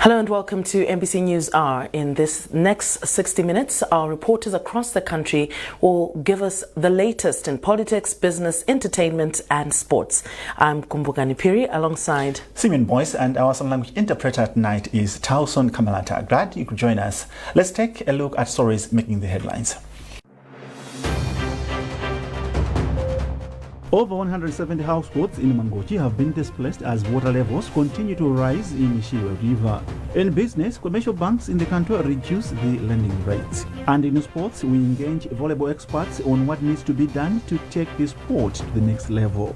Hello and welcome to NBC News Hour. In this next 60 minutes, our reporters across the country will give us the latest in politics, business, entertainment and sports. I'm Kumbugani Piri alongside Simeon Boyce, and our sign language interpreter tonight is Tauson Kamalata. Glad you could join us. Let's take a look at stories making the headlines. Over 170 households in Mangochi have been displaced as water levels continue to rise in Shire River. In business, commercial banks in the country reduce the lending rates. And in sports, we engage volleyball experts on what needs to be done to take the sport to the next level.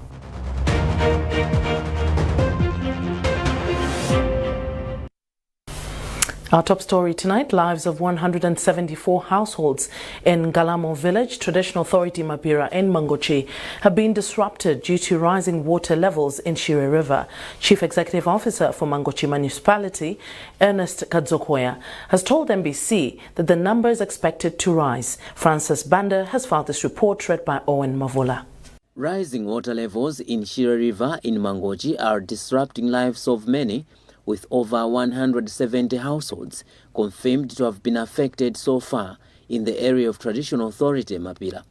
Our top story tonight, lives of 174 households in Galamo village, traditional authority Mapira in Mangochi, have been disrupted due to rising water levels in Shire River. Chief Executive Officer for Mangochi Municipality, Ernest Kadzokoya, has told NBC that the number is expected to rise. Francis Banda has filed this report read by Owen Mavola. Rising water levels in Shire River in Mangochi are disrupting lives of many, with over 170 households confirmed to have been affected so far in the area of traditional authority Mapira.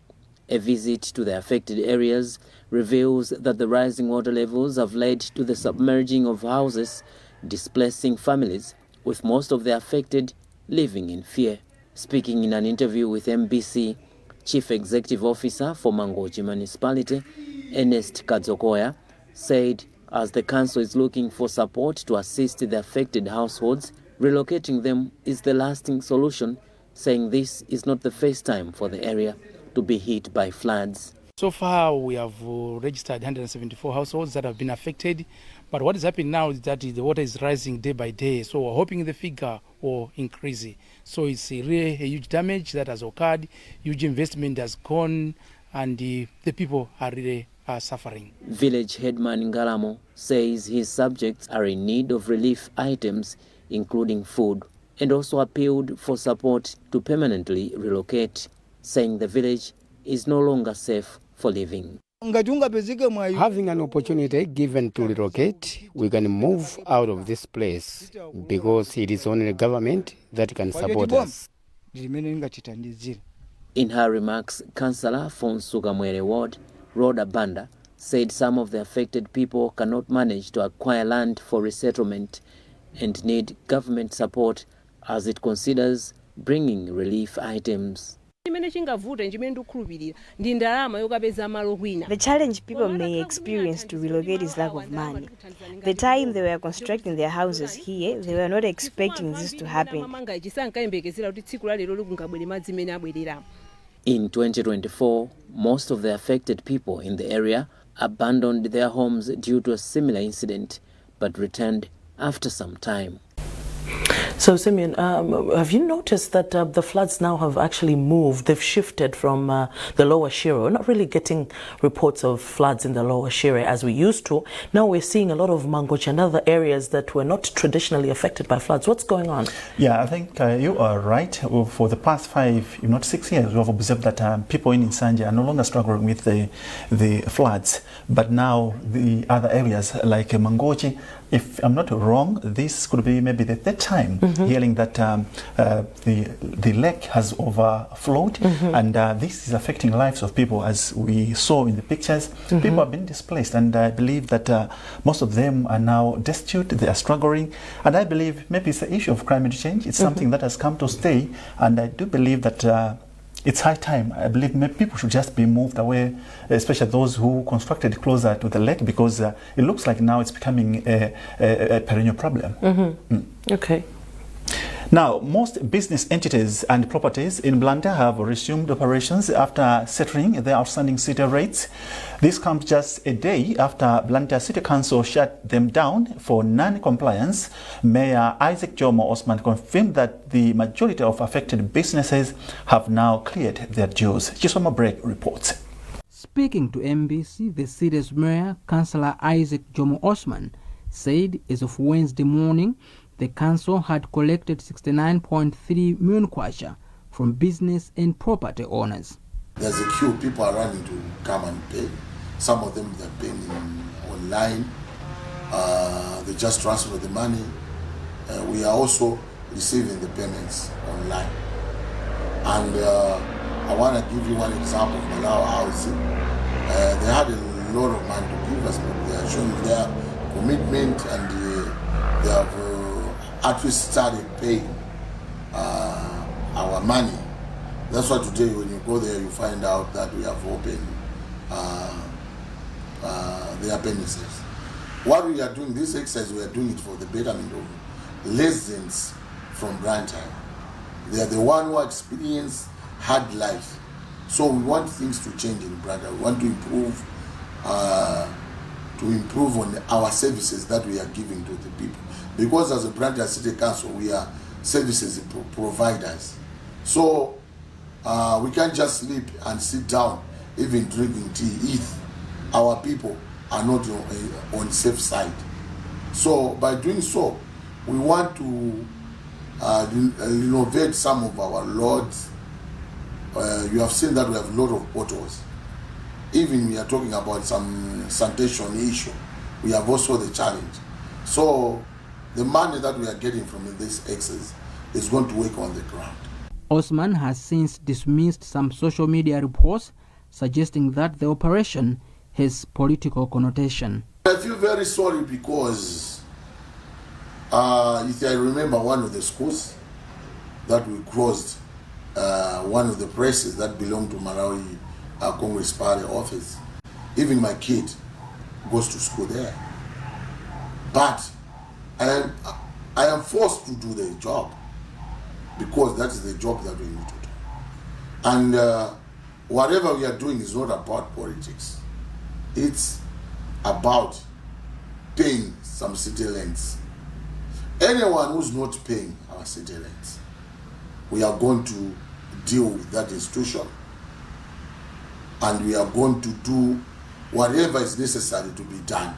A visit to the affected areas reveals that the rising water levels have led to the submerging of houses, displacing families, with most of the affected living in fear. Speaking in an interview with NBC, Chief Executive Officer for Mangochi Municipality, Ernest Kadzokoya, said as the council is looking for support to assist the affected households, relocating them is the lasting solution, saying this is not the first time for the area to be hit by floods. So far, we have registered 174 households that have been affected. But what is happening now is that the water is rising day by day. So we're hoping the figure will increase. So it's really a huge damage that has occurred, huge investment has gone, and the people are really suffering. Village headman Ngalamo says his subjects are in need of relief items, including food, and also appealed for support to permanently relocate, saying the village is no longer safe for living. Having an opportunity given to relocate, we can move out of this place because it is only the government that can support us. In her remarks, Councillor Fonsuga Mwere Ward, Rhoda Banda, said some of the affected people cannot manage to acquire land for resettlement and need government support as it considers bringing relief items. The challenge people may experience to relocate is lack of money. The time they were constructing their houses here, they were not expecting this to happen. In 2024, most of the affected people in the area abandoned their homes due to a similar incident, but returned after some time. So, Simeon, have you noticed that the floods now have actually moved? They've shifted from the lower Shire. We're not really getting reports of floods in the lower Shire as we used to. Now we're seeing a lot of Mangochi and other areas that were not traditionally affected by floods. What's going on? Yeah, I think you are right. For the past 5, if not 6 years, we have observed that people in Nsanje are no longer struggling with the floods. But now the other areas like Mangochi, if I'm not wrong, this could be maybe the third time hearing that the lake has overflowed, and this is affecting lives of people, as we saw in the pictures. People have been displaced, and I believe that most of them are now destitute, they are struggling, and I believe maybe it's the issue of climate change. It's something that has come to stay, and I do believe that it's high time. I believe maybe people should just be moved away, especially those who constructed closer to the lake, because it looks like now it's becoming a perennial problem. Okay. Now, most business entities and properties in Blantyre have resumed operations after settling their outstanding city rates. This comes just a day after Blantyre City Council shut them down for non-compliance. Mayor Isaac Jomo Osman confirmed that the majority of affected businesses have now cleared their dues. Chisoma Break reports. Speaking to NBC, the city's mayor, Councillor Isaac Jomo Osman, said as of Wednesday morning, the council had collected 69.3 million kwacha from business and property owners. There's a queue, people are running to come and pay. Some of them they're paying online. They just transfer the money we are also receiving the payments online. And I want to give you one example of Malawi housing. They had a lot of money to give us, but they are showing their commitment, and they have at least started paying our money. That's why today when you go there, you find out that we have opened their premises. What we are doing, this exercise, we are doing it for the betterment of residents from Blantyre. They are the one who experience hard life. So we want things to change in Blantyre. We want to improve on our services that we are giving to the people. Because as a Blantyre City Council, we are services providers. So we can't just sleep and sit down, even drinking tea, if our people are not on safe side. So by doing so, we want to renovate some of our roads. You have seen that we have a lot of potholes. Even we are talking about some sanitation issue. We have also the challenge. So the money that we are getting from this excess is going to work on the ground. Osman has since dismissed some social media reports suggesting that the operation has political connotation. I feel very sorry because if I remember one of the schools that we closed, one of the presses that belonged to Malawi Congress Party office, even my kid goes to school there. But I am forced to do the job because that is the job that we need to do. And whatever we are doing is not about politics. It's about paying some city rents. Anyone who's not paying our city rents, we are going to deal with that institution, and we are going to do whatever is necessary to be done.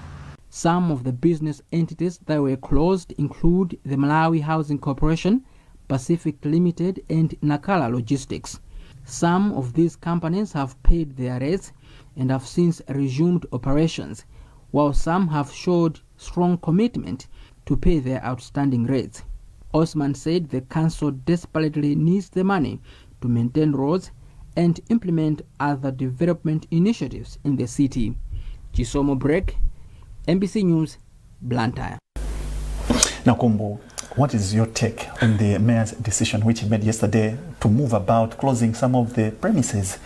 Some of the business entities that were closed include the Malawi Housing Corporation, Pacific Limited, and Nakala Logistics. Some of these companies have paid their rates and have since resumed operations, while some have showed strong commitment to pay their outstanding rates. Osman said the council desperately needs the money to maintain roads and implement other development initiatives in the city. Chisomo Break, NBC News, Blantyre. Now, Kumbo, what is your take on the mayor's decision which he made yesterday to move about closing some of the premises,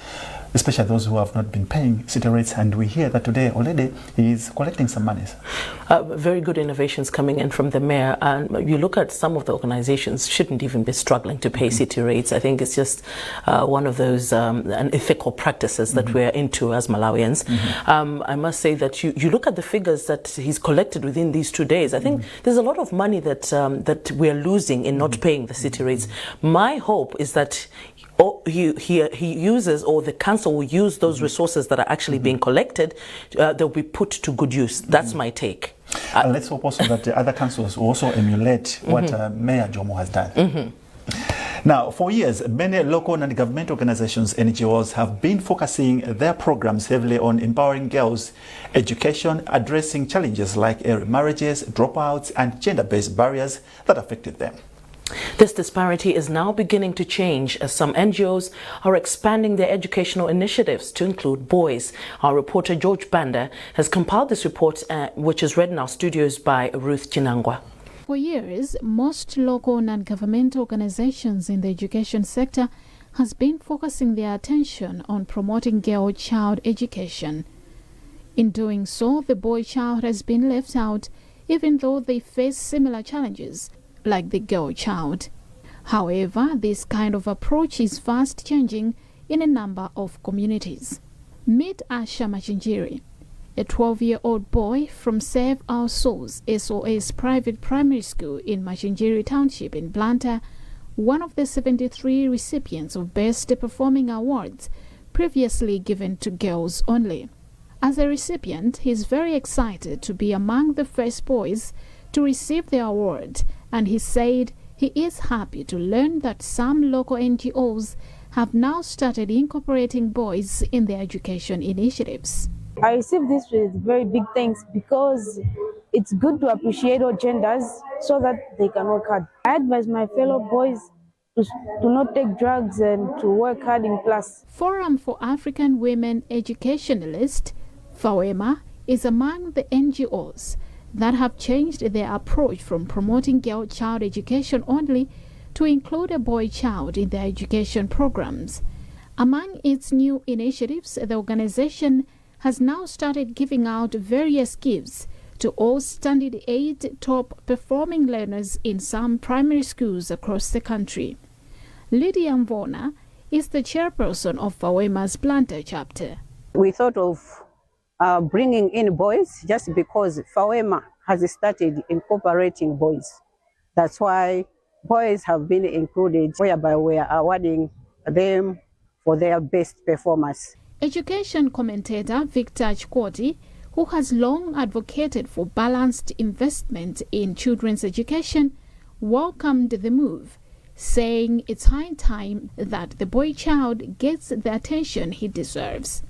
especially those who have not been paying city rates? And we hear that today already he is collecting some monies. Very good innovations coming in from the mayor. And you look at some of the organizations shouldn't even be struggling to pay city rates. I think it's just one of those unethical practices that we're into as Malawians. I must say that you look at the figures that he's collected within these 2 days. I think there's a lot of money that that we're losing in not paying the city rates. My hope is that he uses, or the council will use those resources that are actually being collected, they'll be put to good use. That's my take. And let's hope also that the other councils will also emulate what Mayor Jomo has done. Now, for years, many local non-government organizations, NGOs, have been focusing their programs heavily on empowering girls' education, addressing challenges like early marriages, dropouts, and gender-based barriers that affected them. This disparity is now beginning to change as some NGOs are expanding their educational initiatives to include boys. Our reporter George Banda has compiled this report, which is read in our studios by Ruth Chinangwa. For years, most local non-governmental organizations in the education sector has been focusing their attention on promoting girl-child education. In doing so, the boy child has been left out, even though they face similar challenges like the girl child. However, this kind of approach is fast changing in a number of communities. Meet Asha Machinjiri, a 12-year-old boy from Save Our Souls SOS private primary school in Machinjiri Township in Blantyre, one of the 73 recipients of Best Performing Awards previously given to girls only. As a recipient, he is very excited to be among the first boys to receive the award, and he said he is happy to learn that some local NGOs have now started incorporating boys in their education initiatives. I receive this with very big thanks because it's good to appreciate all genders so that they can work hard. I advise my fellow boys to not take drugs and to work hard in class. Forum for African Women Educationalists, FAWEMA, is among the NGOs that have changed their approach from promoting girl-child education only to include a boy child in their education programs. Among its new initiatives, the organization has now started giving out various gifts to all Standard 8 top performing learners in some primary schools across the country. Lydia Mvona is the chairperson of FAWEMA's Blantyre chapter. We thought of bringing in boys just because FAWEMA has started incorporating boys. That's why boys have been included, whereby we are awarding them for their best performance. Education commentator Victor Chikwoti, who has long advocated for balanced investment in children's education, welcomed the move, saying it's high time that the boy child gets the attention he deserves.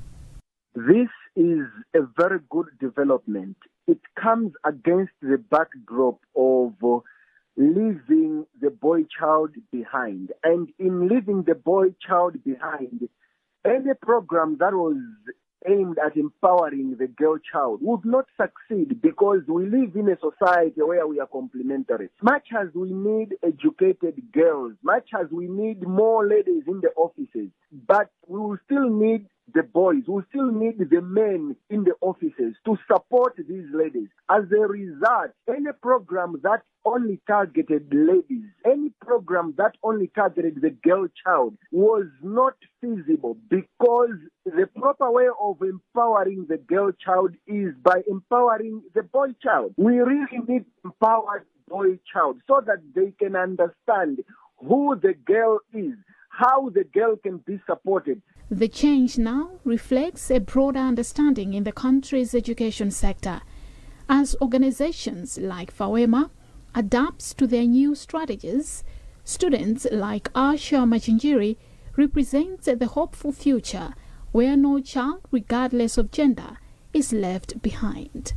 This is a very good development. It comes against the backdrop of leaving the boy child behind. And in leaving the boy child behind, any program that was aimed at empowering the girl child would not succeed because we live in a society where we are complementary. Much as we need educated girls, much as we need more ladies in the offices, but we will still need the boys, we still need the men in the offices to support these ladies. As a result, any program that only targeted ladies, any program that only targeted the girl child was not feasible because the proper way of empowering the girl child is by empowering the boy child. We really need empowered boy child so that they can understand who the girl is, how the girl can be supported. The change now reflects a broader understanding in the country's education sector, as organizations like FAWEMA adapts to their new strategies. Students like Asha Machinjiri represent the hopeful future where no child, regardless of gender, is left behind.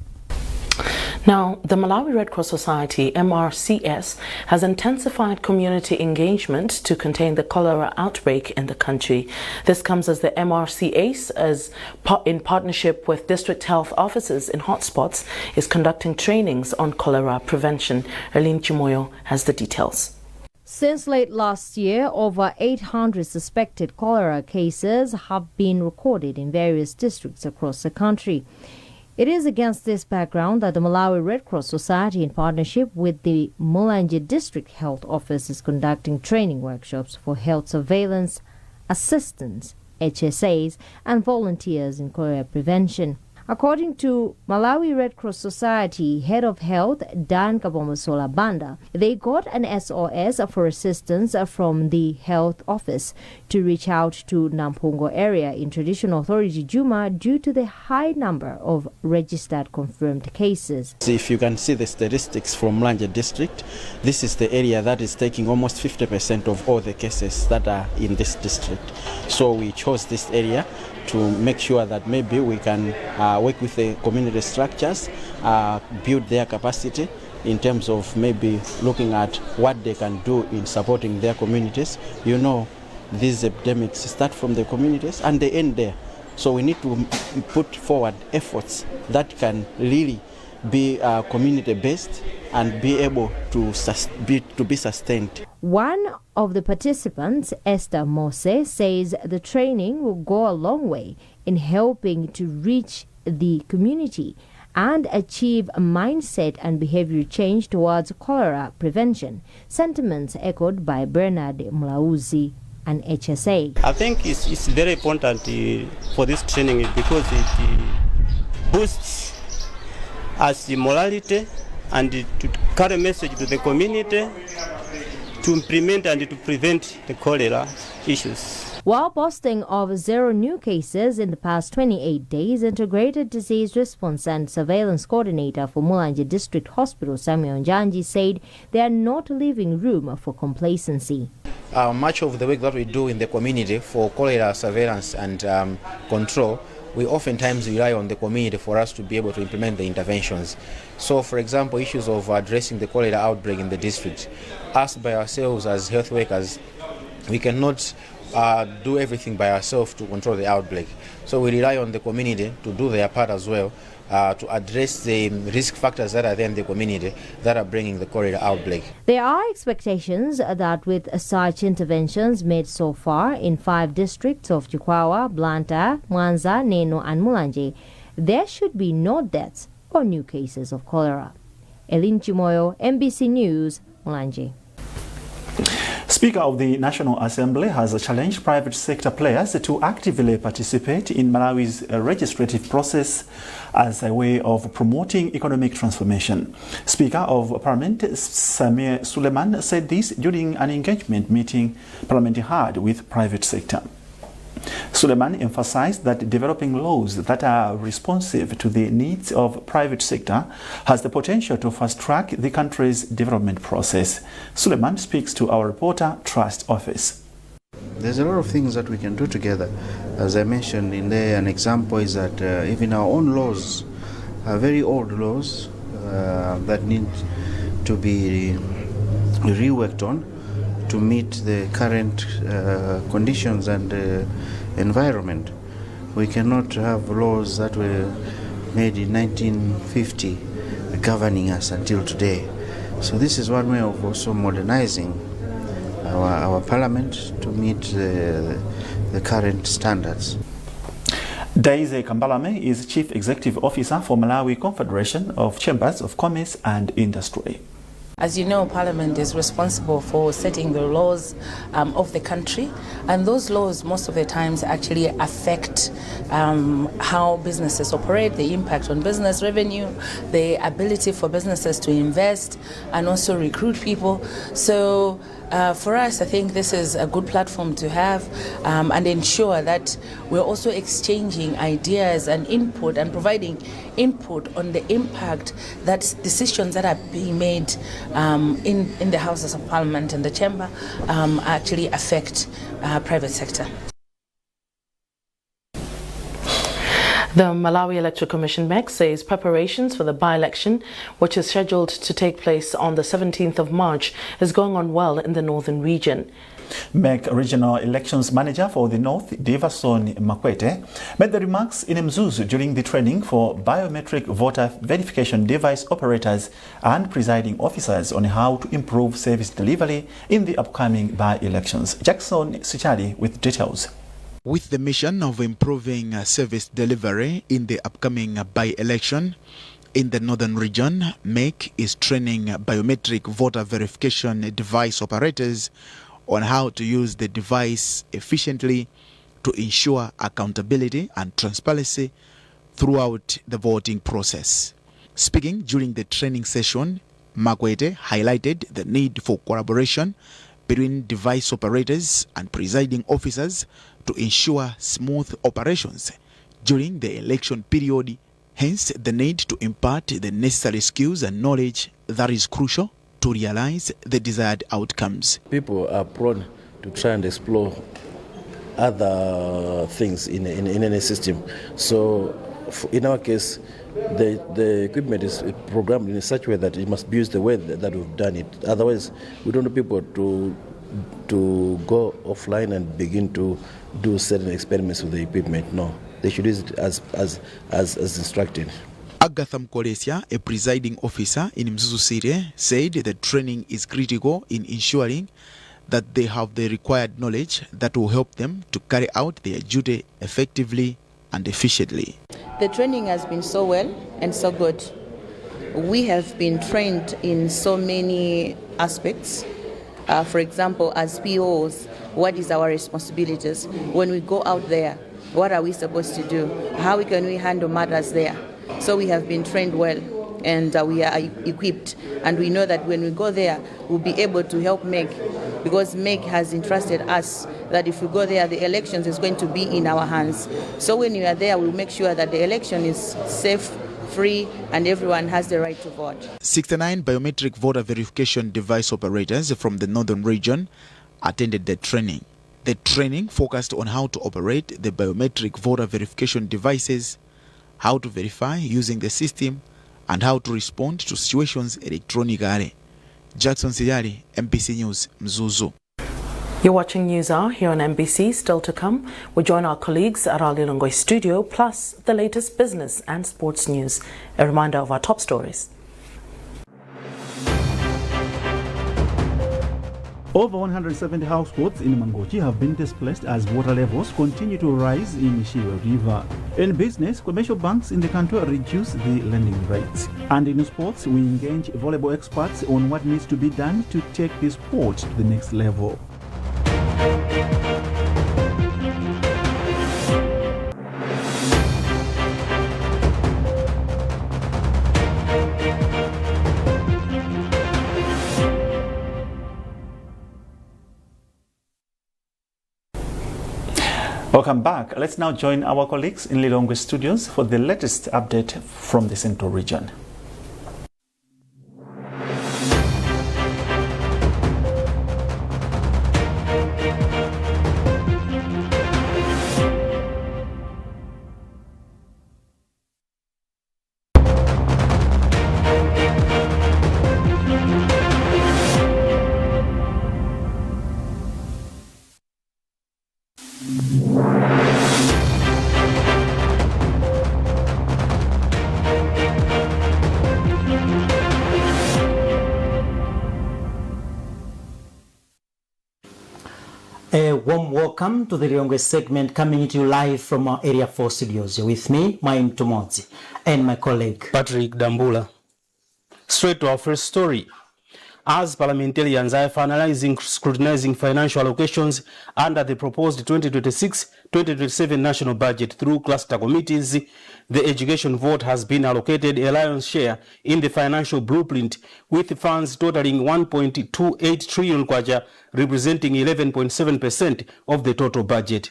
Now, the Malawi Red Cross Society, MRCS, has intensified community engagement to contain the cholera outbreak in the country. This comes as the MRCS, in partnership with district health officers in hotspots, is conducting trainings on cholera prevention. Erlene Chimoyo has the details. Since late last year, over 800 suspected cholera cases have been recorded in various districts across the country. It is against this background that the Malawi Red Cross Society, in partnership with the Mulanje District Health Office, is conducting training workshops for health surveillance, assistance, HSAs, and volunteers in cholera prevention. According to Malawi Red Cross Society Head of Health Dan Kabomosola Banda, they got an SOS for assistance from the health office to reach out to Nampungo area in Traditional Authority Juma due to the high number of registered confirmed cases. If you can see the statistics from Mulanje district, this is the area that is taking almost 50% of all the cases that are in this district. So we chose this area to make sure that maybe we can work with the community structures, build their capacity in terms of maybe looking at what they can do in supporting their communities. You know, these epidemics start from the communities and they end there. So we need to put forward efforts that can really be community-based and be able to be sustained. One of the participants, Esther Mose, says the training will go a long way in helping to reach the community and achieve a mindset and behavior change towards cholera prevention, sentiments echoed by Bernard Mlauzi and HSA. I think it's very important for this training because it boosts us the morality and to carry a message to the community to implement and to prevent the cholera issues. While boasting of 0 new cases in the past 28 days, Integrated Disease Response and Surveillance Coordinator for Mulanje District Hospital, Samuel Njanji, said they are not leaving room for complacency. Much of the work that we do in the community for cholera surveillance and control we oftentimes rely on the community for us to be able to implement the interventions. So, for example, issues of addressing the cholera outbreak in the district, us by ourselves as health workers, we cannot do everything by ourselves to control the outbreak. So we rely on the community to do their part as well, to address the risk factors that are there in the community that are bringing the cholera outbreak. There are expectations that with such interventions made so far in 5 districts of Chikwawa, Blantyre, Mwanza, Neno and Mulanje, there should be no deaths or new cases of cholera. Elin Chimoyo, MBC News, Mulanje. Speaker of the National Assembly has challenged private sector players to actively participate in Malawi's legislative process as a way of promoting economic transformation. Speaker of Parliament Samir Suleiman said this during an engagement meeting Parliament had with private sector. Suleiman emphasized that developing laws that are responsive to the needs of private sector has the potential to fast-track the country's development process. Suleiman speaks to our reporter, Trust Office. There's a lot of things that we can do together. As I mentioned in there, an example is that even our own laws are very old laws that need to be reworked on to meet the current conditions and environment. We cannot have laws that were made in 1950 governing us until today. So this is one way of also modernizing our parliament to meet the current standards. Daisy Kambalame is Chief Executive Officer for Malawi Confederation of Chambers of Commerce and Industry. As you know, Parliament is responsible for setting the laws of the country, and those laws most of the times actually affect how businesses operate, the impact on business revenue, the ability for businesses to invest and also recruit people. So for us, I think this is a good platform to have and ensure that we're also exchanging ideas and input and providing input on the impact that decisions that are being made in the Houses of Parliament and the Chamber actually affect private sector. The Malawi Electoral Commission MEC says preparations for the by-election, which is scheduled to take place on the 17th of March, is going on well in the northern region. MEC Regional Elections Manager for the North, Diverson Makwete, made the remarks in Mzuzu during the training for biometric voter verification device operators and presiding officers on how to improve service delivery in the upcoming by-elections. Jackson Sichali with details. With the mission of improving service delivery in the upcoming by-election in the northern region, MEC is training biometric voter verification device operators on how to use the device efficiently to ensure accountability and transparency throughout the voting process. Speaking during the training session, Makwete highlighted the need for collaboration between device operators and presiding officers to ensure smooth operations during the election period, hence the need to impart the necessary skills and knowledge that is crucial to realize the desired outcomes. People are prone to try and explore other things in any system. So in our case, the equipment is programmed in such a way that it must be used the way that we've done it. Otherwise, we don't want people to go offline and begin to do certain experiments with the equipment. No, they should use it as instructed. Agatha Mkolesia, a presiding officer in Mzuzu City, said the training is critical in ensuring that they have the required knowledge that will help them to carry out their duty effectively and efficiently. The training has been so well and so good. We have been trained in so many aspects. For example, as POs, what is our responsibilities? When we go out there, what are we supposed to do? How can we handle matters there? So we have been trained well and we are equipped, and we know that when we go there, we'll be able to help MEC, because MEC has entrusted us that if we go there, the elections is going to be in our hands. So when we are there, we'll make sure that the election is safe, free, and everyone has the right to vote. 69 biometric voter verification device operators from the northern region attended the training. The training focused on how to operate the biometric voter verification devices, how to verify using the system, and how to respond to situations electronically. Jackson Siyali, MBC News, Mzuzu. You're watching News Hour here on MBC. Still to come, we join our colleagues at our Lilongwe studio, plus the latest business and sports news. A reminder of our top stories. Over 170 households in Mangochi have been displaced as water levels continue to rise in Shire River. In business, commercial banks in the country reduce the lending rates. And in sports, we engage volleyball experts on what needs to be done to take the sport to the next level. Welcome back. Let's now join our colleagues in Lilongwe studios for the latest update from the Central region. A warm welcome to the Lilongwe segment coming to you live from our Area 4 studios. You're with me, Maim Tumodzi, and my colleague Patrick Dambula. Straight to our first story. As parliamentarians are finalizing scrutinizing financial allocations under the proposed 2026-2027 national budget through cluster committees, the education vote has been allocated a lion's share in the financial blueprint, with funds totaling 1.28 trillion kwacha, representing 11.7% of the total budget.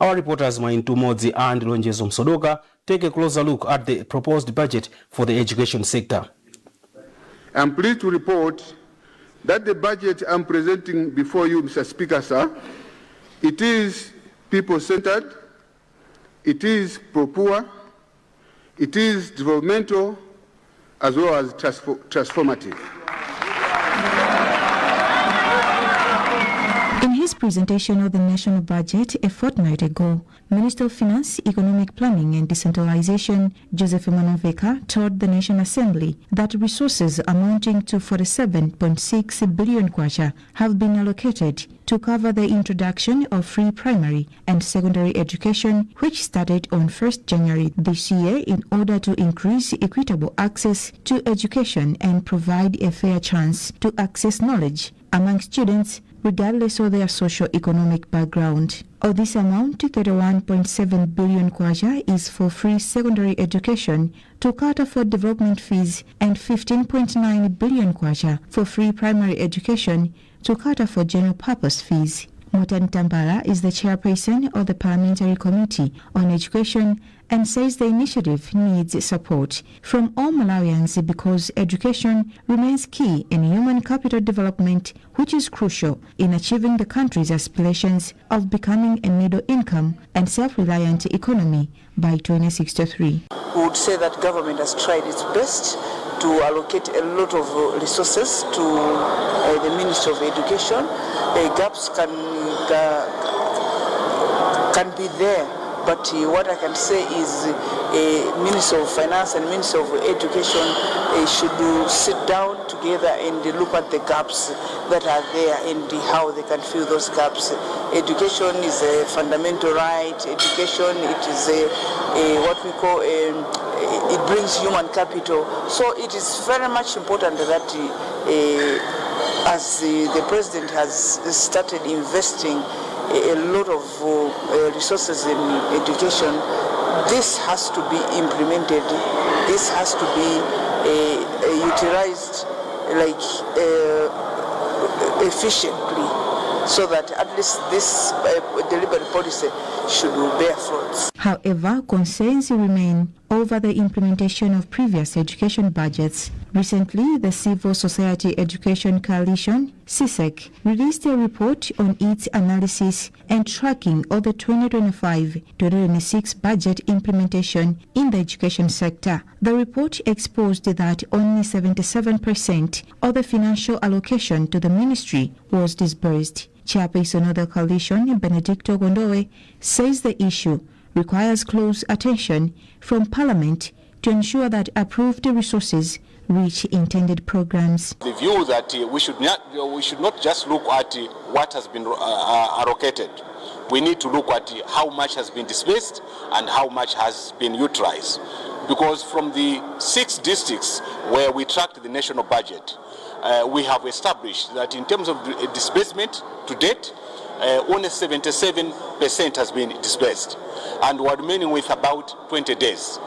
Our reporters Maintu Modzi and Lonjezo Msodoka take a closer look at the proposed budget for the education sector. I'm pleased to report that the budget I'm presenting before you, Mr. Speaker, sir, it is people-centered, it is pro-poor, it is developmental, as well as transformative. In his presentation of the national budget a fortnight ago, Minister of Finance, Economic Planning and Decentralization, Joseph Manoveka, told the National Assembly that resources amounting to 47.6 billion kwacha have been allocated to cover the introduction of free primary and secondary education, which started on 1st January this year in order to increase equitable access to education and provide a fair chance to access knowledge among students regardless of their socio-economic background. Of this amount, 31.7 billion kwacha is for free secondary education to cater for development fees and 15.9 billion kwacha for free primary education to cater for general purpose fees. Mutani Tambala is the chairperson of the Parliamentary Committee on Education and says the initiative needs support from all Malawians because education remains key in human capital development, which is crucial in achieving the country's aspirations of becoming a middle-income and self-reliant economy by 2063. We would say that government has tried its best to allocate a lot of resources to the Ministry of Education. Gaps can be there, but what I can say is Ministry of Finance and Ministry of Education should sit down together and look at the gaps that are there and how they can fill those gaps. Education is a fundamental right. Education, it is what we call it brings human capital. So it is very much important that as the President has started investing a lot of resources in education, this has to be implemented. This has to be utilized efficiently, so that at least this deliberate policy should bear fruits. However, concerns remain over the implementation of previous education budgets. Recently, the Civil Society Education Coalition, CSEC, released a report on its analysis and tracking of the 2025-2026 budget implementation in the education sector. The report exposed that only 77% of the financial allocation to the ministry was disbursed. Chairperson of the coalition, Benedicto Gondowe, says the issue requires close attention from Parliament to ensure that approved resources reach intended programs. The view that we should not just look at what has been allocated. We need to look at how much has been disbursed and how much has been utilized. Because from the 6 districts where we tracked the national budget, we have established that in terms of disbursement to date, only 77% has been disbursed, and we're remaining with about 20 days.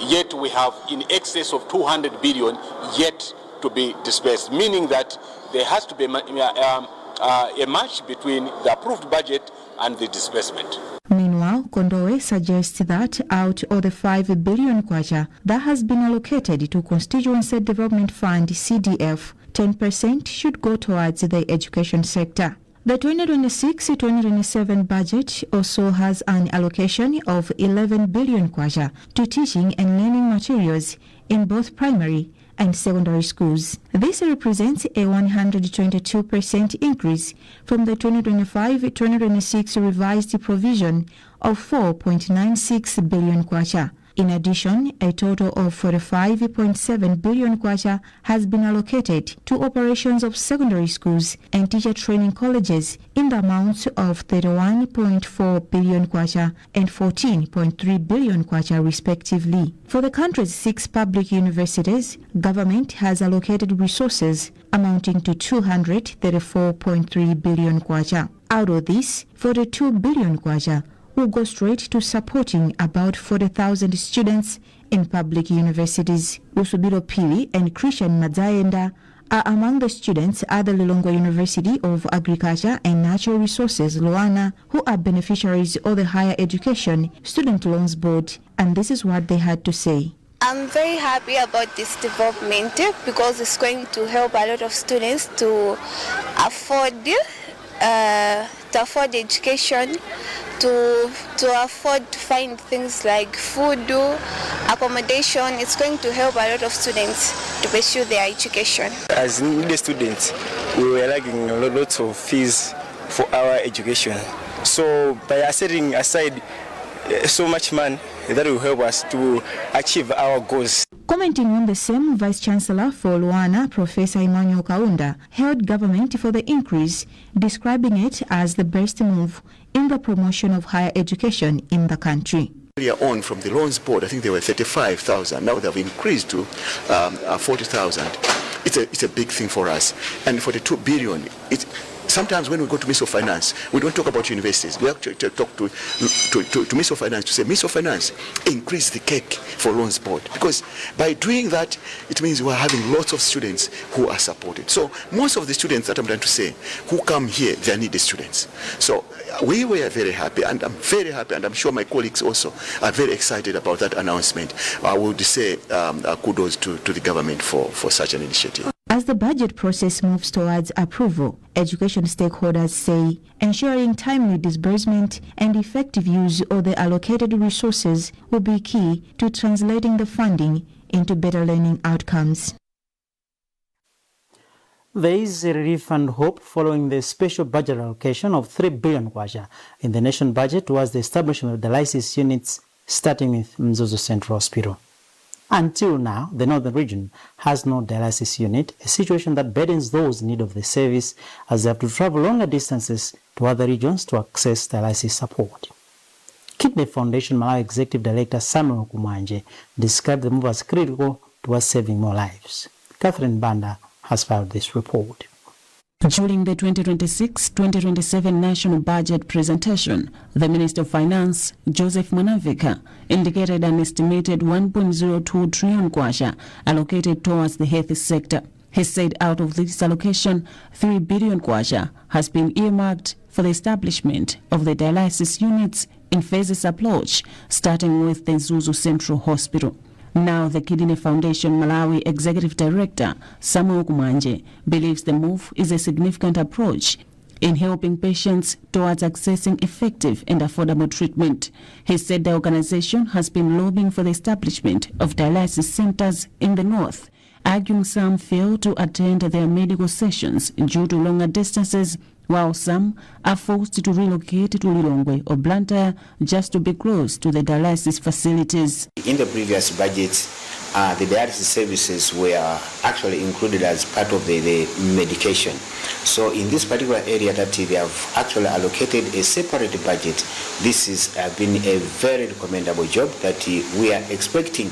Yet we have in excess of 200 billion yet to be disbursed, meaning that there has to be a match between the approved budget and the disbursement. Meanwhile, Kondowe suggests that out of the 5 billion kwacha that has been allocated to Constituency Development Fund (CDF), 10% should go towards the education sector. The 2026-2027 budget also has an allocation of 11 billion kwacha to teaching and learning materials in both primary and secondary schools. This represents a 122% increase from the 2025-2026 revised provision of 4.96 billion kwacha. In addition, a total of 45.7 billion kwacha has been allocated to operations of secondary schools and teacher training colleges in the amounts of 31.4 billion kwacha and 14.3 billion kwacha respectively. For the country's 6 public universities, government has allocated resources amounting to 234.3 billion kwacha. Out of this, 42 billion kwacha will go straight to supporting about 40,000 students in public universities. Usubiro Pili and Christian Madzaenda are among the students at the Lilongwe University of Agriculture and Natural Resources, Luana, who are beneficiaries of the Higher Education Student Loans Board, and this is what they had to say. I'm very happy about this development because it's going to help a lot of students to afford education, to afford to find things like food, accommodation. It's going to help a lot of students to pursue their education. As needy students, we were lacking lots of fees for our education. So by setting aside so much money, that will help us to achieve our goals. Commenting on the same, Vice Chancellor for Luana, Professor Emmanuel Kaunda, hailed government for the increase, describing it as the best move in the promotion of higher education in the country. Earlier on from the loans board, I think they were 35,000. Now they have increased to 40,000. It's a big thing for us. And for the 2 billion, sometimes when we go to Minister of Finance, we don't talk about universities. We have to talk to Minister of Finance to say, Minister of Finance, increase the cake for loans board. Because by doing that, it means we are having lots of students who are supported. So most of the students that I'm trying to say, who come here, they are needy students. So we were very happy, and I'm very happy, and I'm sure my colleagues also are very excited about that announcement. I would say kudos to the government for such an initiative. As the budget process moves towards approval, education stakeholders say ensuring timely disbursement and effective use of the allocated resources will be key to translating the funding into better learning outcomes. There is a relief and hope following the special budget allocation of 3 billion kwacha in the nation budget towards the establishment of dialysis units, starting with Mzozo Central Hospital. Until now, the northern region has no dialysis unit, a situation that burdens those in need of the service as they have to travel longer distances to other regions to access dialysis support. Kidney Foundation Malawi Executive Director Samuel Kumanje described the move as critical towards saving more lives. Catherine Banda has filed this report. During the 2026-2027 national budget presentation, the Minister of Finance, Joseph Mwanavika, indicated an estimated 1.02 trillion kwacha allocated towards the health sector. He said out of this allocation, 3 billion kwacha has been earmarked for the establishment of the dialysis units in phases approach, starting with the Nzuzu Central Hospital. Now, the Kidney Foundation Malawi Executive Director, Samuel Kumanje, believes the move is a significant approach in helping patients towards accessing effective and affordable treatment. He said the organization has been lobbying for the establishment of dialysis centers in the north, arguing some fail to attend their medical sessions due to longer distances, while some are forced to relocate to Lilongwe or Blantyre just to be close to the dialysis facilities. In the previous budgets, the dialysis services were actually included as part of the medication. So in this particular area that they have actually allocated a separate budget, this has been a very recommendable job that we are expecting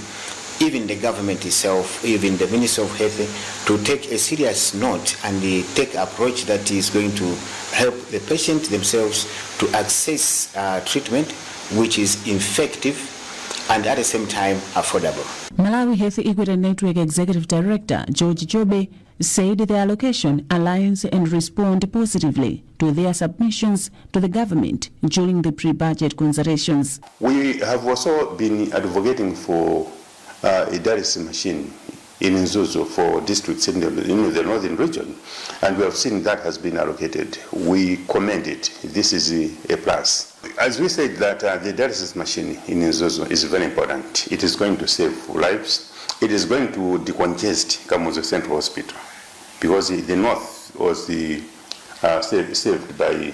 even the government itself, even the Minister of Health, to take a serious note and take an approach that is going to help the patient themselves to access treatment which is effective and at the same time affordable. Malawi Health Equity Network Executive Director George Jobe said the allocation aligns and respond positively to their submissions to the government during the pre-budget consultations. We have also been advocating for a dialysis machine in Nzuzu for districts in the northern region, and we have seen that has been allocated. We commend it. This is a plus. As we said that the dialysis machine in Nzuzu is very important. It is going to save lives. It is going to decongest Kamuzu Central Hospital because the north was saved by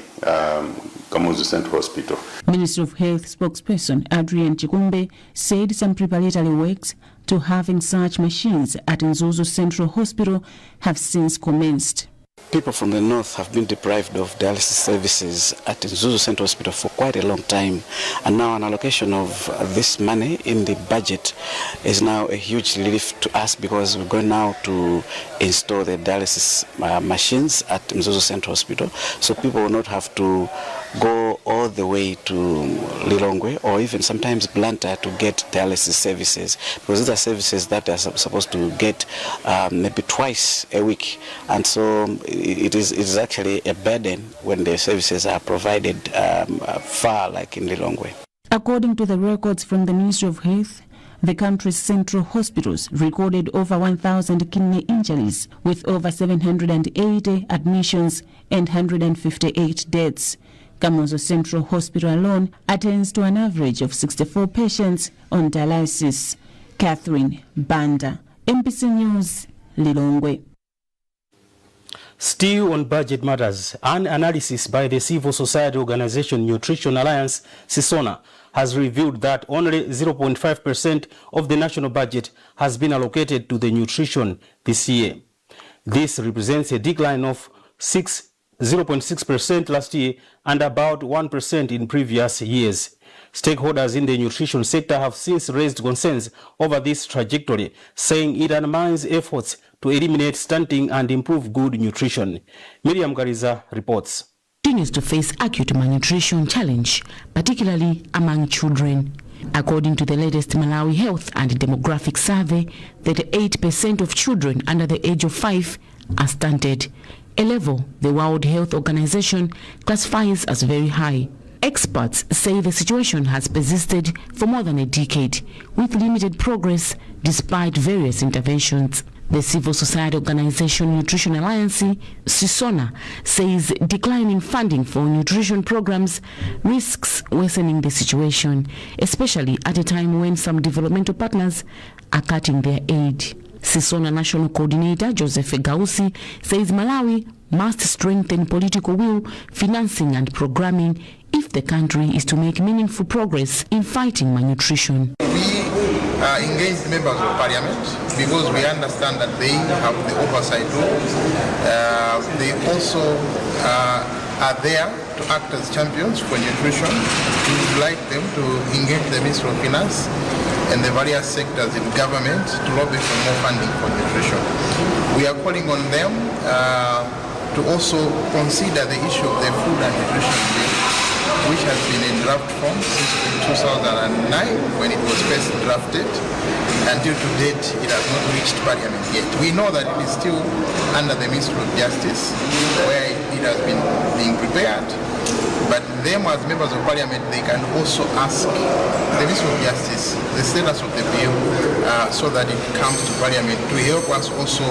Kamuzu Central Hospital. Ministry of Health spokesperson Adrian Chikumbe said some preparatory works to having such machines at Nzuzu Central Hospital have since commenced. People from the north have been deprived of dialysis services at Nzuzu Central Hospital for quite a long time, and now an allocation of this money in the budget is now a huge relief to us because we're going now to install the dialysis machines at Nzuzu Central Hospital, so people will not have to go all the way to Lilongwe or even sometimes Blantyre to get dialysis services, because these are services that are supposed to get maybe twice a week, and so it is actually a burden when the services are provided far, like in Lilongwe. According to the records from the Ministry of Health, the country's central hospitals recorded over 1,000 kidney injuries with over 780 admissions and 158 deaths. Kamuzu Central Hospital alone attends to an average of 64 patients on dialysis. Catherine Banda, MPC News, Lilongwe. Still on budget matters, an analysis by the civil society organization Nutrition Alliance, CISONA, has revealed that only 0.5% of the national budget has been allocated to the nutrition this year. This represents a decline of 0.6% last year and about 1% in previous years. Stakeholders in the nutrition sector have since raised concerns over this trajectory, saying it undermines efforts to eliminate stunting and improve good nutrition. Miriam Gariza reports. Continues to face acute malnutrition challenge, particularly among children. According to the latest Malawi Health and Demographic Survey, 38% of children under the age of 5 are stunted, a level the World Health Organization classifies as very high. Experts say the situation has persisted for more than a decade, with limited progress despite various interventions. The civil society organization Nutrition Alliance, CISONA, says declining funding for nutrition programs risks worsening the situation, especially at a time when some developmental partners are cutting their aid. CISONA National Coordinator Joseph Gausi says Malawi must strengthen political will, financing and programming if the country is to make meaningful progress in fighting malnutrition. We engage members of parliament because we understand that they have the oversight role. They also are there to act as champions for nutrition. We would like them to engage the Ministry of Finance and the various sectors in government to lobby for more funding for nutrition. We are calling on them to also consider the issue of the food and nutrition bill, which has been in draft form since 2009 when it was first drafted. Until to date, it has not reached Parliament yet. We know that it is still under the Ministry of Justice, where it has been being prepared, But them as members of parliament, they can also ask the Minister of Justice the status of the bill so that it comes to parliament to help us also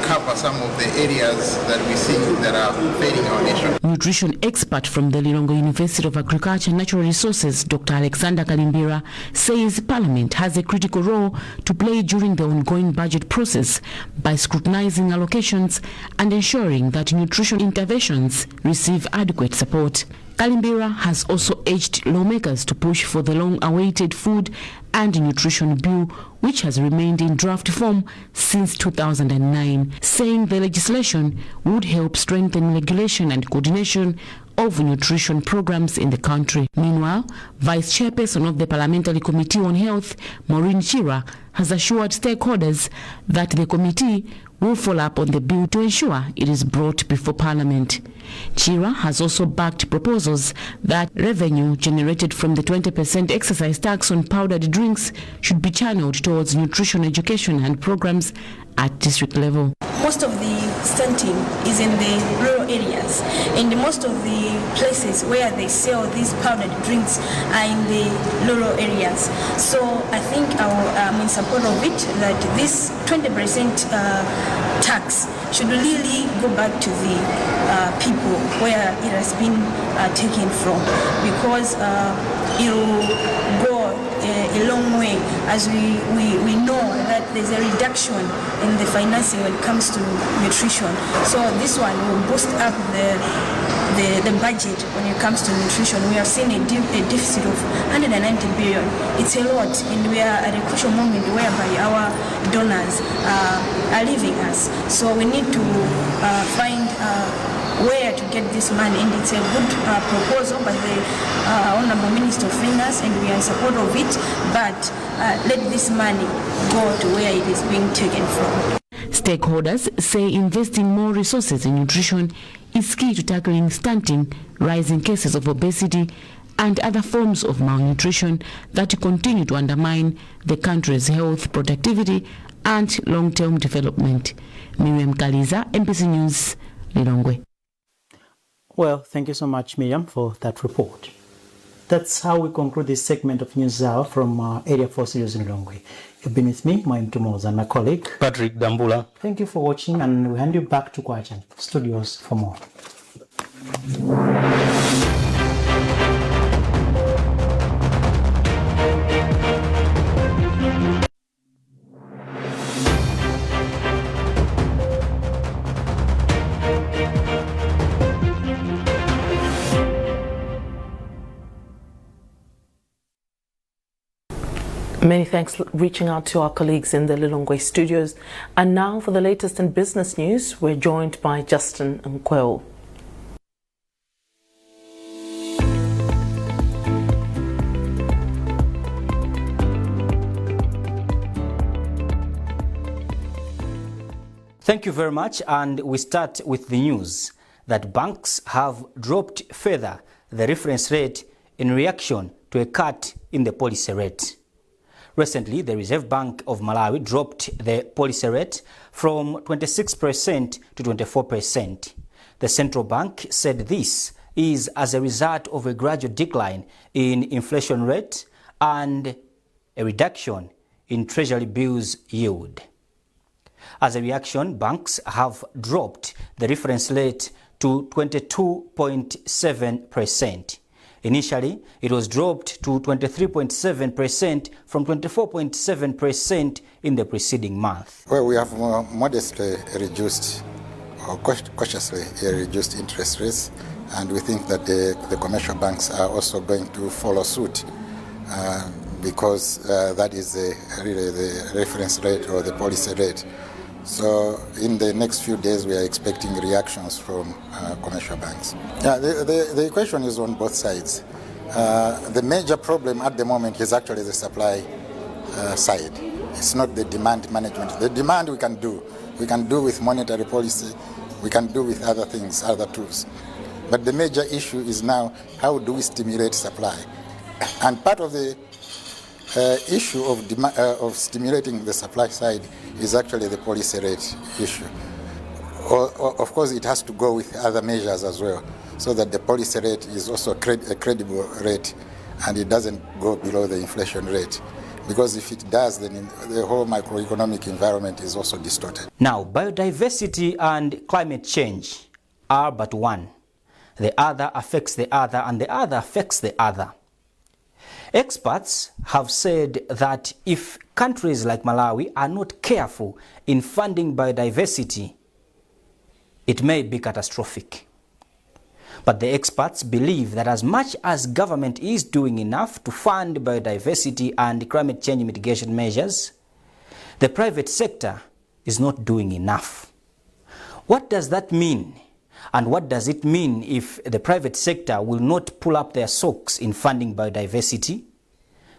cover some of the areas that we see that are failing our nation. Nutrition expert from the Lilongwe University of Agriculture and Natural Resources, Dr. Alexander Kalimbira, says Parliament has a critical role to play during the ongoing budget process by scrutinizing allocations and ensuring that nutrition interventions receive adequate support. Kalimbira has also urged lawmakers to push for the long-awaited Food and Nutrition Bill, which has remained in draft form since 2009, saying the legislation would help strengthen regulation and coordination of nutrition programs in the country. Meanwhile, Vice Chairperson of the Parliamentary Committee on Health, Maureen Chira, has assured stakeholders that the committee will follow up on the bill to ensure it is brought before Parliament. Chira has also backed proposals that revenue generated from the 20% excise tax on powdered drinks should be channeled towards nutrition education and programs at district level. Most of the stunting is in the rural areas, and most of the places where they sell these powdered drinks are in the rural areas. So I think I'm in support of it, that this 20% tax should really go back to the people where it has been taken from, because it will go a long way, as we know that there's a reduction in the financing when it comes to nutrition. So this one will boost up the budget when it comes to nutrition. We have seen a deficit of 190 billion. It's a lot, and we are at a crucial moment whereby our donors are leaving us. So we need to find where to get this money, and it's a good proposal by the Honorable Minister of Finance, and we are in support of it, but let this money go to where it is being taken from. Stakeholders say investing more resources in nutrition is key to tackling stunting, rising cases of obesity, and other forms of malnutrition that continue to undermine the country's health, productivity, and long-term development. Miriam Kaliza, MPC News, Lilongwe. Well, thank you so much, Miriam, for that report. That's how we conclude this segment of News Hour from Area 4 Studios in Lilongwe. You've been with me, Moim Tumoza, and my colleague Patrick Dambula. Thank you for watching, and we hand you back to Kwachan Studios for more. Many thanks reaching out to our colleagues in the Lilongwe studios. And now for the latest in business news, we're joined by Justin Nkweo. Thank you very much, and we start with the news that banks have dropped further the reference rate in reaction to a cut in the policy rate. Recently, the Reserve Bank of Malawi dropped the policy rate from 26% to 24%. The central bank said this is as a result of a gradual decline in inflation rate and a reduction in treasury bills yield. As a reaction, banks have dropped the reference rate to 22.7%. Initially, it was dropped to 23.7% from 24.7% in the preceding month. Well, we have modestly reduced, or cautiously reduced interest rates, and we think that the commercial banks are also going to follow suit because that is really the reference rate or the policy rate. So in the next few days, we are expecting reactions from commercial banks. Yeah, the equation is on both sides. The major problem at the moment is actually the supply side. It's not the demand management. The demand we can do with monetary policy, we can do with other things, other tools. But the major issue is now, how do we stimulate supply? And part of the issue of stimulating the supply side is actually the policy rate issue. Of course, it has to go with other measures as well. so that the policy rate is also a credible rate and it doesn't go below the inflation rate. Because if it does, then the whole macroeconomic environment is also distorted. Now, biodiversity and climate change are but one. The other affects the other, and the other affects the other. Experts have said that if countries like Malawi are not careful in funding biodiversity, it may be catastrophic. But the experts believe that as much as government is doing enough to fund biodiversity and climate change mitigation measures, the private sector is not doing enough. What does that mean? And what does it mean if the private sector will not pull up their socks in funding biodiversity?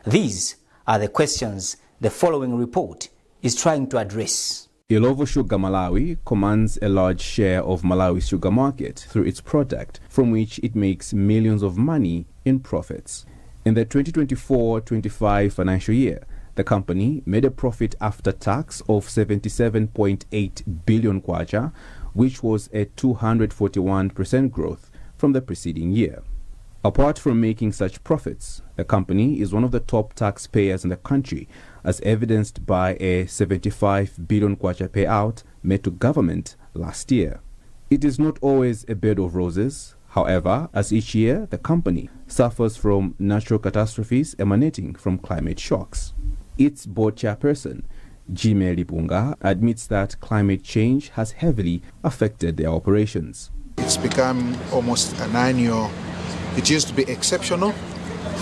These are the questions the following report is trying to address. Ilovo Sugar Malawi commands a large share of Malawi's sugar market through its product, from which it makes millions of money in profits. In the 2024-25 financial year, the company made a profit after tax of 77.8 billion kwacha, which was a 241% growth from the preceding year. Apart from making such profits, the company is one of the top taxpayers in the country, as evidenced by a 75 billion kwacha payout made to government last year. It is not always a bed of roses. However, as each year, the company suffers from natural catastrophes emanating from climate shocks. Its board chairperson, Jime Lipunga, admits that climate change has heavily affected their operations. It's become almost an annual. It used to be exceptional.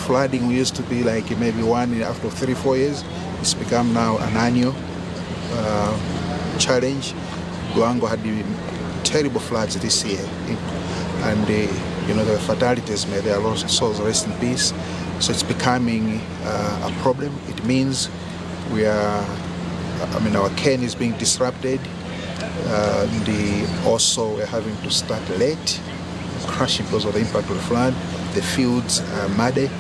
Flooding used to be like maybe one after 3-4 years. It's become now an annual challenge. Luango had terrible floods this year, and the fatalities, may their souls rest in peace. So it's becoming a problem. It means our cane is being disrupted. Also, we're having to start late, crashing because of the impact of the flood. The fields are muddy,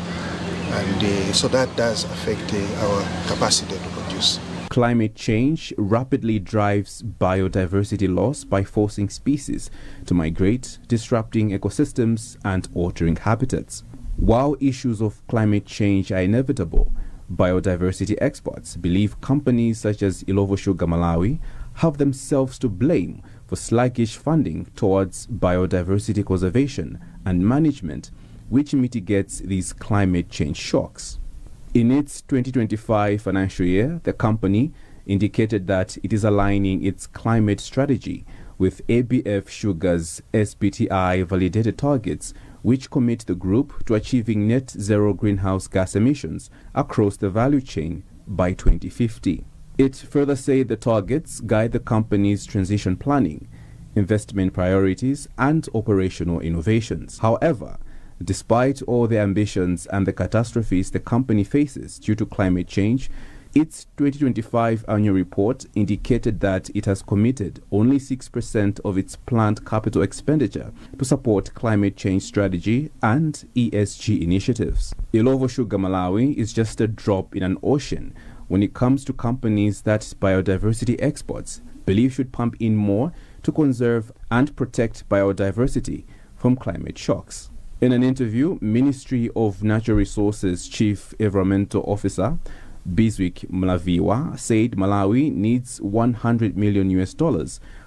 and so that does affect our capacity to produce. Climate change rapidly drives biodiversity loss by forcing species to migrate, disrupting ecosystems and altering habitats. While issues of climate change are inevitable, biodiversity experts believe companies such as Ilovo Sugar Malawi have themselves to blame for sluggish funding towards biodiversity conservation and management, which mitigates these climate change shocks. In its 2025 financial year, the company indicated that it is aligning its climate strategy with ABF Sugar's SBTI validated targets, which commit the group to achieving net zero greenhouse gas emissions across the value chain by 2050. It further said the targets guide the company's transition planning, investment priorities, and operational innovations. However, despite all the ambitions and the catastrophes the company faces due to climate change, its 2025 annual report indicated that it has committed only 6% of its planned capital expenditure to support climate change strategy and ESG initiatives. Ilovo Sugar Malawi is just a drop in an ocean when it comes to companies that biodiversity experts believe should pump in more to conserve and protect biodiversity from climate shocks. In an interview, Ministry of Natural Resources Chief Environmental Officer Biswick Mlaviwa said Malawi needs $100 million,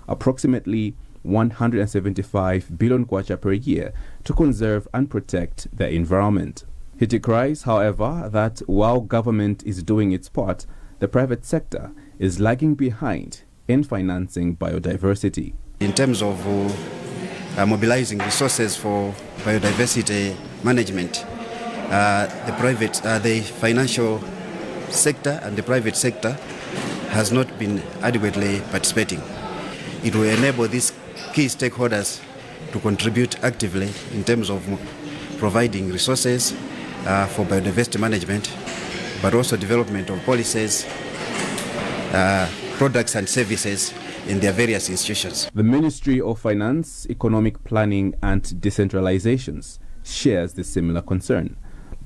approximately 175 billion kwacha per year, to conserve and protect the environment. He decries, however, that while government is doing its part, the private sector is lagging behind in financing biodiversity. In terms of mobilizing resources for biodiversity management, the financial sector and the private sector has not been adequately participating. It will enable these key stakeholders to contribute actively in terms of providing resources for biodiversity management, but also development of policies, products and services in their various institutions. The Ministry of Finance, Economic Planning and Decentralizations shares this similar concern.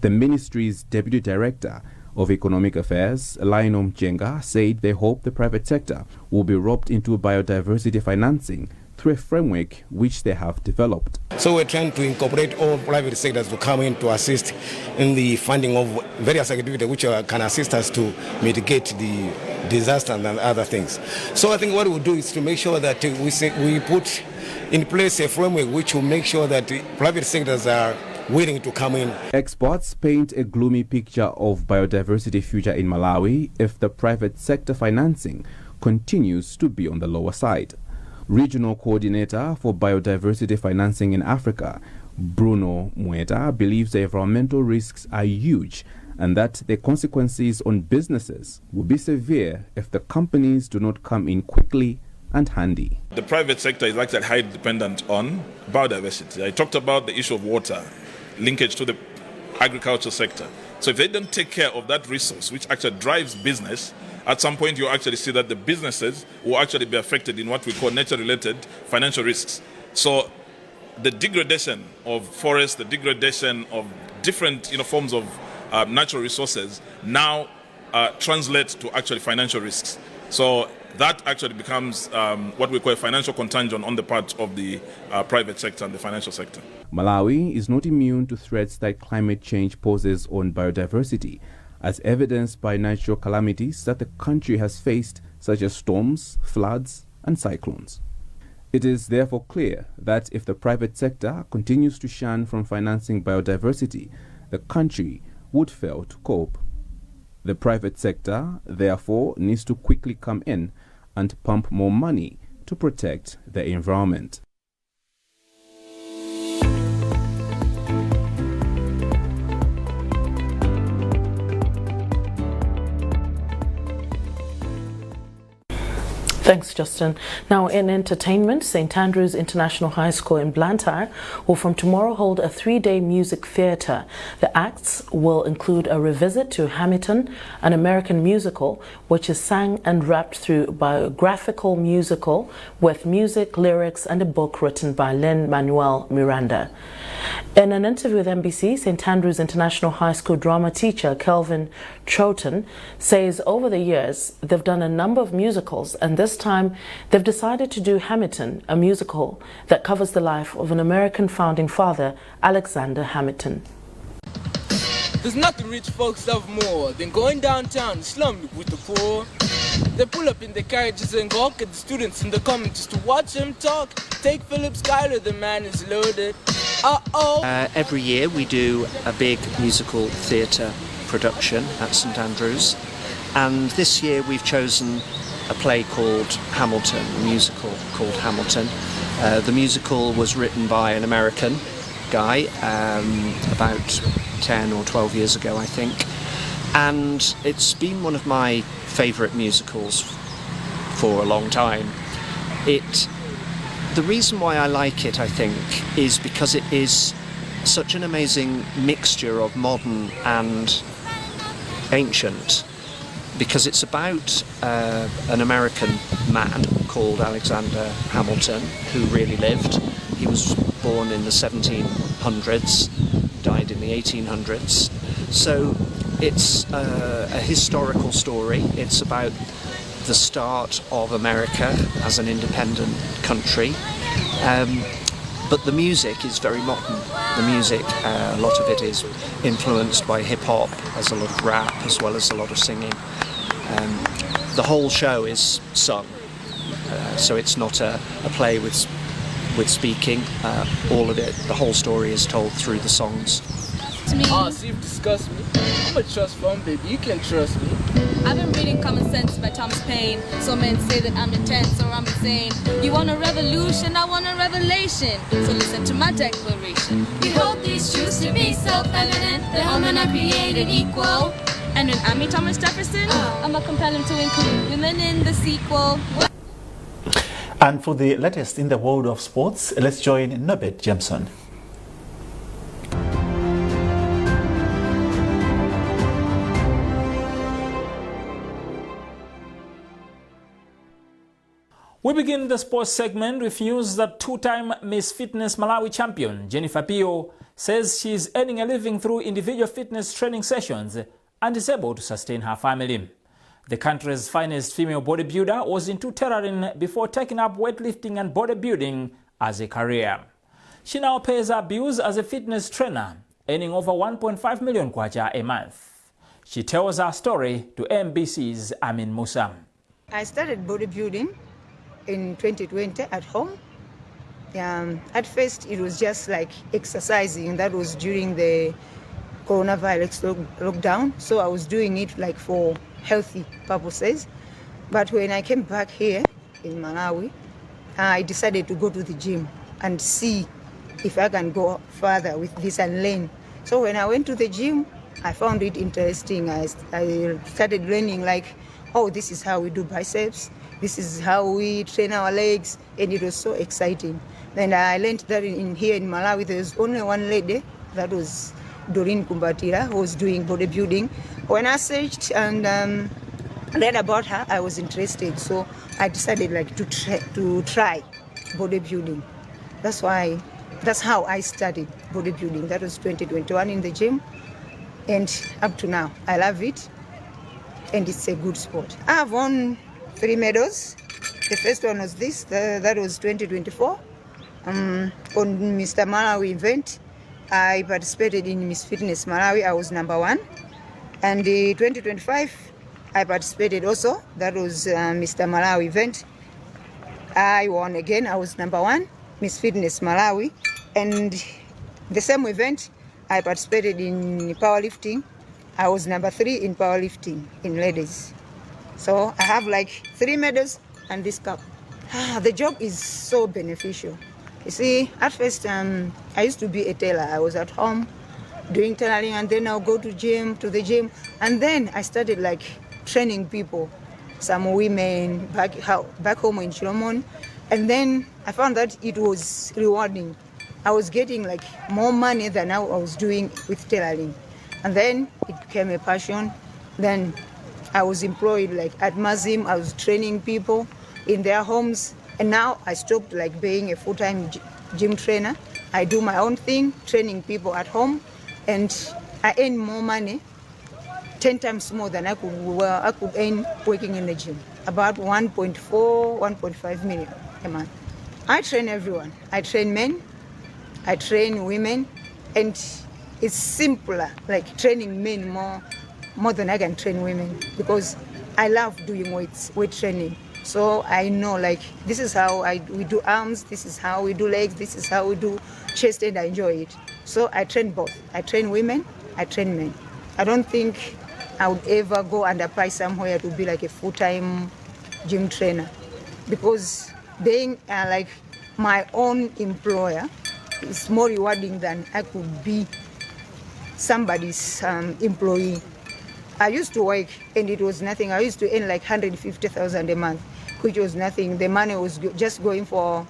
The ministry's Deputy Director of Economic Affairs, Lionel Mjenga, said they hope the private sector will be roped into biodiversity financing through a framework which they have developed. So we're trying to incorporate all private sectors to come in to assist in the funding of various activities which can assist us to mitigate the disaster and other things. So I think what we'll do is to make sure that we put in place a framework which will make sure that private sectors are willing to come in. Experts paint a gloomy picture of biodiversity future in Malawi if the private sector financing continues to be on the lower side. Regional Coordinator for Biodiversity Financing in Africa, Bruno Mueta, believes the environmental risks are huge and that the consequences on businesses will be severe if the companies do not come in quickly and handy. The private sector is actually highly dependent on biodiversity. I talked about the issue of water, linkage to the agriculture sector. So if they don't take care of that resource, which actually drives business, at some point you actually see that the businesses will actually be affected in what we call nature-related financial risks. So the degradation of forests, the degradation of different forms of natural resources now translate to actually financial risks. So that actually becomes what we call a financial contagion on the part of the private sector and the financial sector. Malawi is not immune to threats that climate change poses on biodiversity, as evidenced by natural calamities that the country has faced, such as storms, floods, and cyclones. It is therefore clear that if the private sector continues to shun from financing biodiversity, the country would fail to cope. The private sector, therefore, needs to quickly come in and pump more money to protect the environment. Thanks, Justin. Now, in entertainment, St. Andrews International High School in Blantyre will from tomorrow hold a 3-day music theatre. The acts will include a revisit to Hamilton, an American musical, which is sang and rapped through biographical musical with music, lyrics, and a book written by Lin-Manuel Miranda. In an interview with NBC, St. Andrews International High School drama teacher Kelvin Troughton says over the years they've done a number of musicals, and this time they've decided to do Hamilton, a musical that covers the life of an American founding father, Alexander Hamilton. There's nothing rich folks love more than going downtown and slumming with the poor. They pull up in their carriages and gawk at the students in the comments just to watch them talk. Take Philip Schuyler, the man is loaded. Every year we do a big musical theatre production at St Andrews, and this year we've chosen a play called Hamilton, a musical called Hamilton. The musical was written by an American guy about 10 or 12 years ago, I think, and it's been one of my favourite musicals for a long time. The reason why I like it, I think, is because it is such an amazing mixture of modern and ancient, because it's about an American man called Alexander Hamilton who really lived. He was born in the 1700s, died in the 1800s. So it's a historical story. It's about the start of America as an independent country. But the music is very modern. The music, a lot of it is influenced by hip-hop, there's a lot of rap as well as a lot of singing. The whole show is sung, so it's not a play with speaking. All of it, the whole story is told through the songs. So you've discussed me. I'm a trust fund, baby. You can trust me. I've been reading Common Sense by Thomas Paine. So men say that I'm intense or I'm insane. You want a revolution, I want a revelation. So listen to my declaration. We hold these truths to be self-evident. That all men are created equal. And when I meet Thomas Jefferson, I'ma compel him to include women in the sequel. And for the latest in the world of sports, let's join Nobet Jameson. We begin the sports segment with news that two-time Miss Fitness Malawi champion Jennifer Pio says she is earning a living through individual fitness training sessions and is able to sustain her family. The country's finest female bodybuilder was into tailoring before taking up weightlifting and bodybuilding as a career. She now pays her bills as a fitness trainer, earning over 1.5 million kwacha a month. She tells her story to MBC's Amin Musa. I started bodybuilding in 2020 at home. At first, it was just like exercising. That was during the coronavirus lockdown. So I was doing it like for healthy purposes. But when I came back here in Malawi, I decided to go to the gym and see if I can go further with this and learn. So when I went to the gym, I found it interesting. I started learning like, oh, this is how we do biceps. This is how we train our legs. And it was so exciting. Then I learned that here in Malawi, there was only one lady, that was Doreen Kumbatira, who was doing bodybuilding. When I searched and read about her, I was interested. So I decided like to try bodybuilding. That's how I started bodybuilding. That was 2021 in the gym. And up to now, I love it. And it's a good sport. I've won 3 medals. The first one was this, that was 2024. On Mr. Malawi event, I participated in Miss Fitness Malawi. I was #1. And the 2025, I participated also. That was Mr. Malawi event. I won again. I was #1, Miss Fitness Malawi. And the same event, I participated in powerlifting. I was #3 in powerlifting in ladies. So I have like 3 medals and this cup. The job is so beneficial. You see, at first, I used to be a tailor. I was at home doing tailoring, and then I'll go to the gym, and then I started like training people, some women back home in Chilomon, and then I found that it was rewarding. I was getting like more money than I was doing with tailoring, and then it became a passion. Then I was employed like at Mazim. I was training people in their homes. And now I stopped like being a full-time gym trainer. I do my own thing, training people at home, and I earn more money, 10 times more than I could earn working in the gym. About 1.4, 1.5 million a month. I train everyone. I train men, I train women, and it's simpler, like training men more than I can train women, because I love doing weight training. So I know like this is how we do arms, this is how we do legs, this is how we do chest, and I enjoy it. So I train both. I train women, I train men. I don't think I would ever go and apply somewhere to be like a full-time gym trainer, because being like my own employer is more rewarding than I could be somebody's employee. I used to work and it was nothing. I used to earn like 150,000 a month, which was nothing. The money was just going for,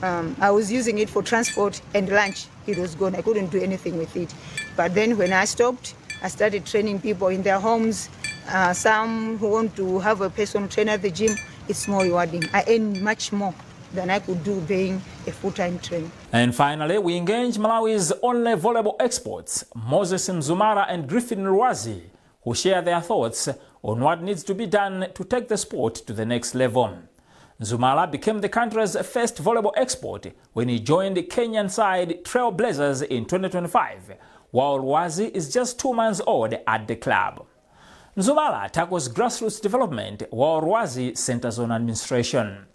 I was using it for transport and lunch. It was gone. I couldn't do anything with it. But then when I stopped, I started training people in their homes. Some who want to have a personal trainer at the gym, it's more rewarding. I earn much more than I could do being a full-time trainer. And finally, we engage Malawi's only volleyball experts, Moses Mzumara and Griffin Rwazi, who share their thoughts on what needs to be done to take the sport to the next level. Zumala became the country's first volleyball export when he joined Kenyan side Trailblazers in 2025, while Rwazi is just 2 months old at the club. Zumala tackles grassroots development, while Rwazi centers on administration.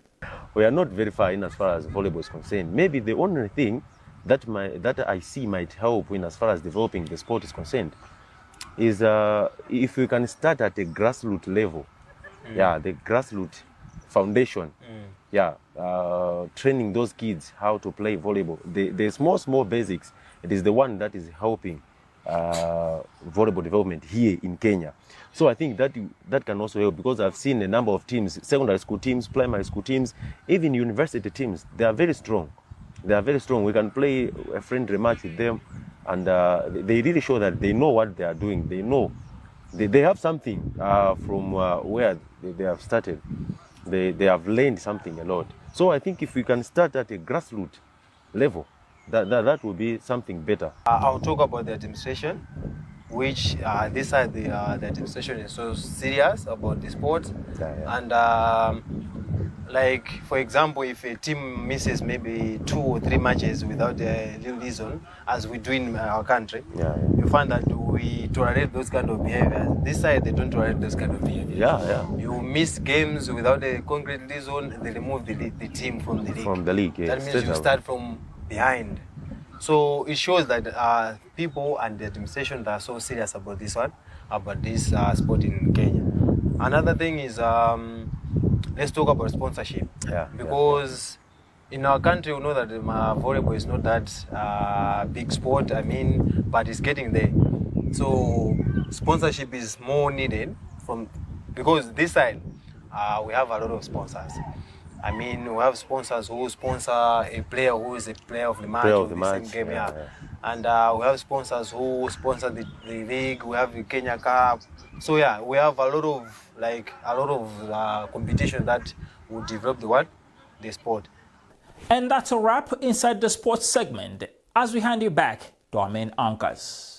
We are not very far in as far as volleyball is concerned. Maybe the only thing that I see might help in as far as developing the sport is concerned is if we can start at a grassroots level, the grassroots foundation, training those kids how to play volleyball. The small basics, it is the one that is helping volleyball development here in Kenya. So I think that can also help, because I've seen a number of teams, secondary school teams, primary school teams, even university teams. They are very strong. We can play a friendly match with them, and they really show that they know what they are doing. They know they have something from where they have started. They have learned something a lot. So I think if we can start at a grassroots level, that will be something better. I'll talk about the administration. which this side the administration is so serious about the sport. And like for example, if a team misses maybe 2 or 3 matches without a real reason, as we do in our country, you find that we tolerate those kind of behaviors. This side they don't tolerate those kind of behaviors. You miss games without a concrete reason, they remove the team from the league. That means you start from behind. So it shows that people and the administration are so serious about this one, about this sport in Kenya. Another thing is, let's talk about sponsorship. Because in our country, we know that volleyball is not that big sport, but it's getting there. So sponsorship is more needed because this side, we have a lot of sponsors. We have sponsors who sponsor a player who is a player of the match, same game. And we have sponsors who sponsor the league. We have the Kenya Cup. So we have a lot of competition that will develop the sport. And that's a wrap inside the sports segment as we hand you back to our main anchors.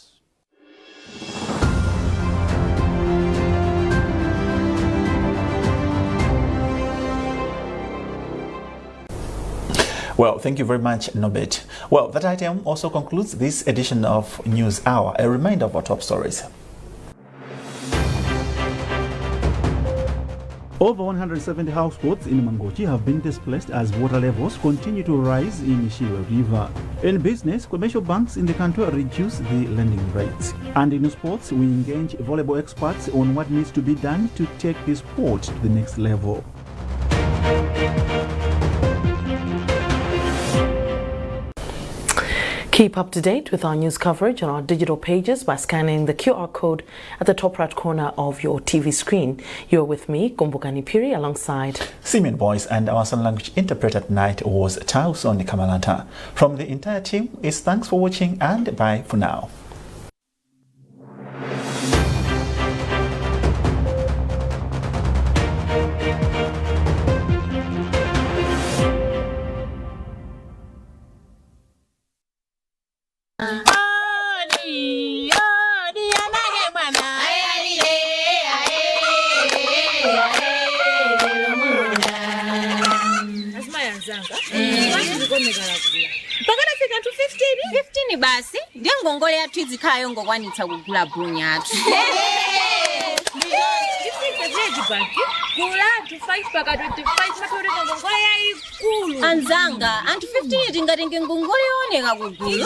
Well, thank you very much, Nobet. Well, that item also concludes this edition of News Hour. A reminder of our top stories. Over 170 households in Mangochi have been displaced as water levels continue to rise in Shire River. In business, commercial banks in the country reduce the lending rates. And in sports, we engage volleyball experts on what needs to be done to take the sport to the next level. Keep up to date with our news coverage on our digital pages by scanning the QR code at the top right corner of your TV screen. You're with me, Kumbukani Piri, alongside Simeon Boyce, and our sign language interpreter tonight was Tausoni Kamalata. From the entire team, it's thanks for watching and bye for now. Pakana 15 basi ndiye ngongole yathu izikhayo ngokwanitsa kugula bhunya athu. Anzanga, anti 15 tingatenge ngongole yoneka kugula.